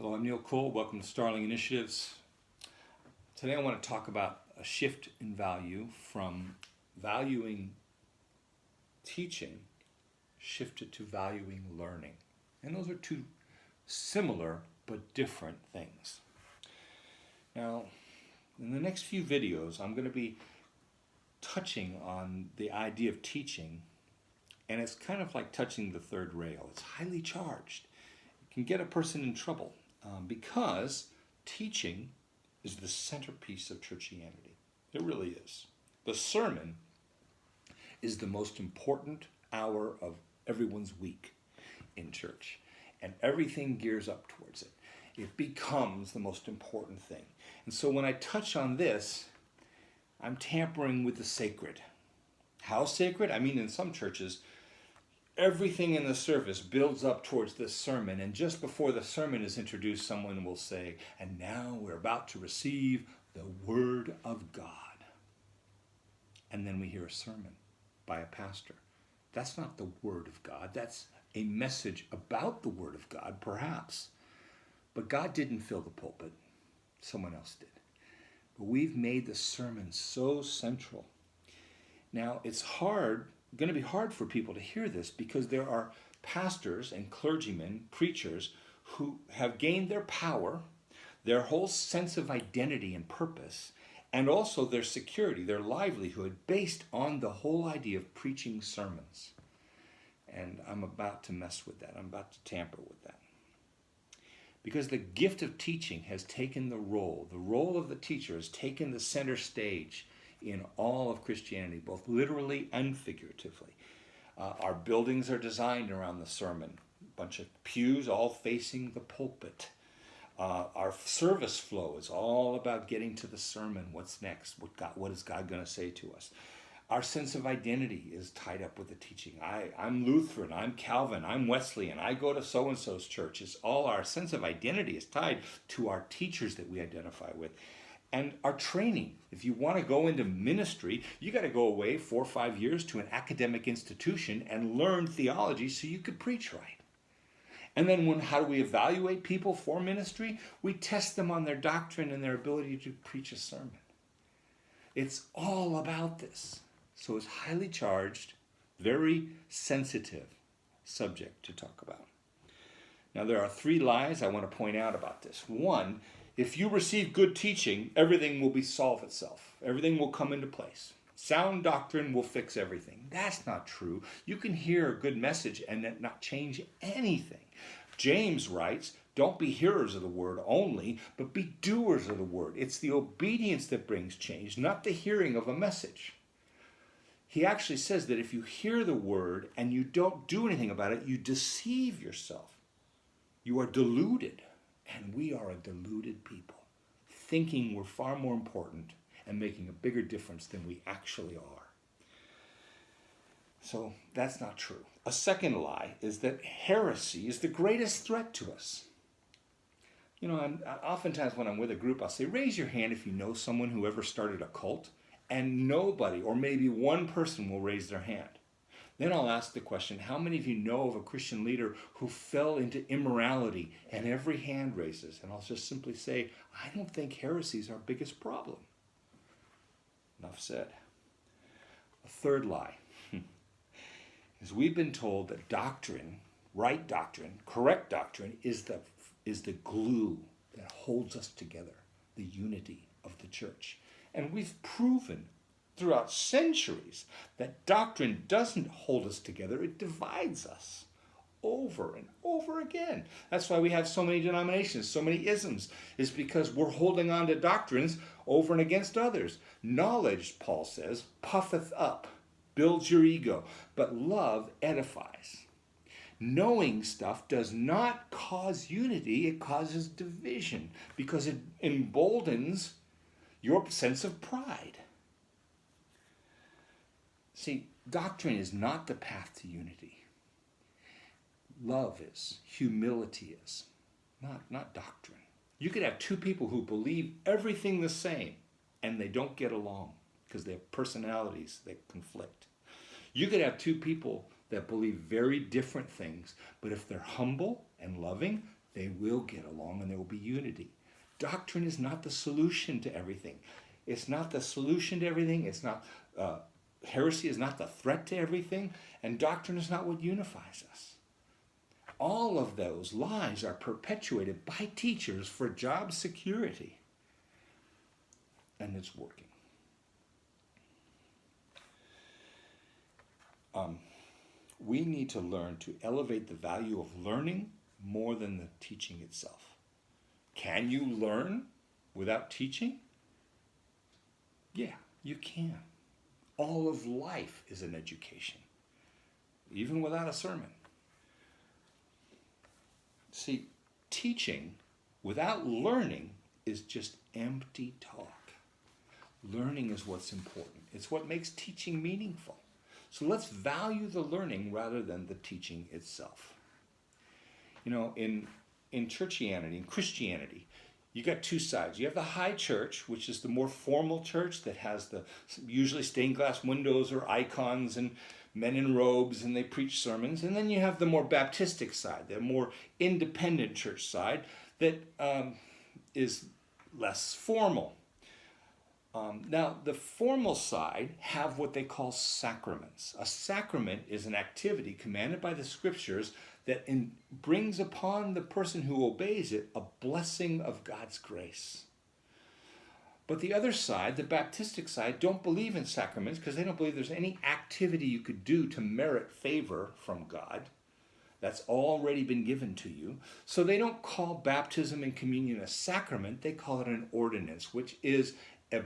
Hello, I'm Neil Cole. Welcome to Starling Initiatives. Today I want to talk about a shift in value from valuing teaching, shifted to valuing learning. And those are two similar but different things. Now, in the next few videos, I'm going to be touching on the idea of teaching, and it's kind of like touching the third rail. It's highly charged. It can get a person in trouble. Because teaching is the centerpiece of churchianity. It really is. The sermon is the most important hour of everyone's week in church, and everything gears up towards it. It becomes the most important thing. And so when I touch on this, I'm tampering with the sacred. How sacred? I mean, in some churches, everything in the service builds up towards this sermon, and just before the sermon is introduced, someone will say, and now we're about to receive the Word of God. And then we hear a sermon by a pastor. That's not the Word of God. That's a message about the Word of God, perhaps. But God didn't fill the pulpit. Someone else did. But we've made the sermon so central. Now, it's going to be hard for people to hear this because there are pastors and clergymen, preachers, who have gained their power, their whole sense of identity and purpose, and also their security, their livelihood, based on the whole idea of preaching sermons. And I'm about to mess with that. I'm about to tamper with that. Because the gift of teaching has taken the role of the teacher has taken the center stage in all of Christianity, both literally and figuratively. Our buildings are designed around the sermon. A bunch of pews all facing the pulpit. Our service flow is all about getting to the sermon. What's next? What is God going to say to us? Our sense of identity is tied up with the teaching. I'm Lutheran, I'm Calvin, I'm Wesleyan, I go to so-and-so's church. It's all our sense of identity is tied to our teachers that we identify with. And our training. If you want to go into ministry, you got to go away 4 or 5 years to an academic institution and learn theology so you could preach right. And then how do we evaluate people for ministry? We test them on their doctrine and their ability to preach a sermon. It's all about this. So it's highly charged, very sensitive subject to talk about. Now there are 3 lies I want to point out about this. One, if you receive good teaching, everything will solve itself. Everything will come into place. Sound doctrine will fix everything. That's not true. You can hear a good message and not change anything. James writes, don't be hearers of the word only, but be doers of the word. It's the obedience that brings change, not the hearing of a message. He actually says that if you hear the word and you don't do anything about it, you deceive yourself. You are deluded. And we are a deluded people, thinking we're far more important and making a bigger difference than we actually are. So that's not true. A second lie is that heresy is the greatest threat to us. You know, oftentimes when I'm with a group, I'll say, raise your hand if you know someone who ever started a cult, and nobody, or maybe one person, will raise their hand. Then I'll ask the question, how many of you know of a Christian leader who fell into immorality? And every hand raises. And I'll just simply say, I don't think heresy is our biggest problem. Enough said. A third lie is we've been told that doctrine, right doctrine, correct doctrine, is the glue that holds us together, the unity of the church. And we've proven throughout centuries that doctrine doesn't hold us together, it divides us over and over again. That's why we have so many denominations, so many isms, is because we're holding on to doctrines over and against others. Knowledge, Paul says, puffeth up, builds your ego, but love edifies. Knowing stuff does not cause unity, it causes division because it emboldens your sense of pride. See, doctrine is not the path to unity. Love is, humility is, not doctrine. You could have 2 people who believe everything the same and they don't get along because they have personalities that conflict. You could have 2 people that believe very different things, but if they're humble and loving, They will get along and there will be unity. Doctrine is not the solution to everything. It's not the solution to everything. It's not, heresy is not the threat to everything. And doctrine is not what unifies us. All of those lies are perpetuated by teachers for job security. And it's working. We need to learn to elevate the value of learning more than the teaching itself. Can you learn without teaching? Yeah, you can. All of life is an education, even without a sermon. See, teaching without learning is just empty talk. Learning is what's important. It's what makes teaching meaningful. So let's value the learning rather than the teaching itself. You know, in churchianity, in Christianity, you got two sides. You have the high church, which is the more formal church that has the usually stained glass windows or icons and men in robes, and they preach sermons. And then you have the more Baptistic side, the more independent church side that is less formal. Now, the formal side have what they call sacraments. A sacrament is an activity commanded by the scriptures that brings upon the person who obeys it a blessing of God's grace. But the other side, the Baptistic side, don't believe in sacraments because they don't believe there's any activity you could do to merit favor from God. That's already been given to you. So they don't call baptism and communion a sacrament. They call it an ordinance, which is a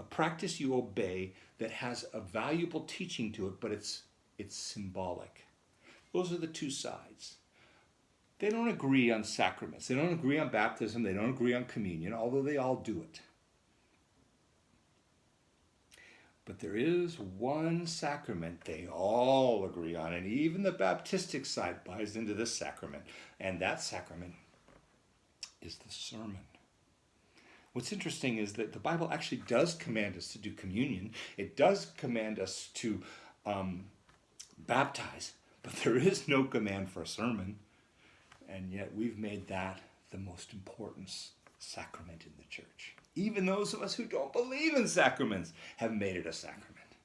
practice you obey that has a valuable teaching to it, but it's symbolic. Those are the two sides. They don't agree on sacraments. They don't agree on baptism. They don't agree on communion, although they all do it. But there is one sacrament they all agree on, and even the Baptistic side buys into this sacrament, and that sacrament is the sermon. What's interesting is that the Bible actually does command us to do communion. It does command us to baptize, but there is no command for a sermon. And yet we've made that the most important sacrament in the church. Even those of us who don't believe in sacraments have made it a sacrament.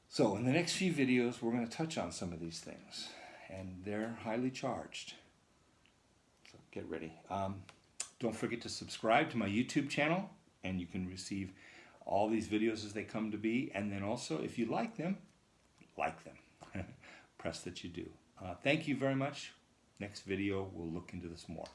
So in the next few videos, we're going to touch on some of these things, and they're highly charged. So get ready. Don't forget to subscribe to my YouTube channel, and you can receive all these videos as they come to be. And then also, if you like them, press that you do. Thank you very much. Next video, we'll look into this more.